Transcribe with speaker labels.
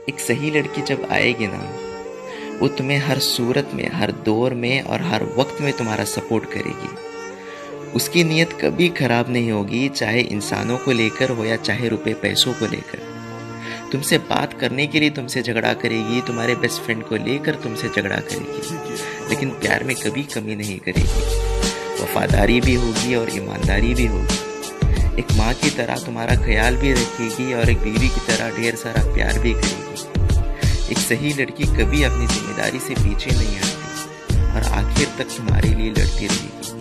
Speaker 1: एक सही लड़की जब आएगी ना, वो तुम्हें हर सूरत में, हर दौर में और हर वक्त में तुम्हारा सपोर्ट करेगी। उसकी नीयत कभी खराब नहीं होगी, चाहे इंसानों को लेकर हो या चाहे रुपए पैसों को लेकर। तुमसे बात करने के लिए तुमसे झगड़ा करेगी, तुम्हारे बेस्ट फ्रेंड को लेकर तुमसे झगड़ा करेगी, लेकिन प्यार में कभी कमी नहीं करेगी। वफादारी भी होगी और ईमानदारी भी होगी। एक माँ की तरह तुम्हारा ख्याल भी रखेगी और एक बीवी की तरह ढेर सारा प्यार भी करेगी। एक सही लड़की कभी अपनी जिम्मेदारी से पीछे नहीं हटती और आखिर तक तुम्हारे लिए लड़ती रहेगी।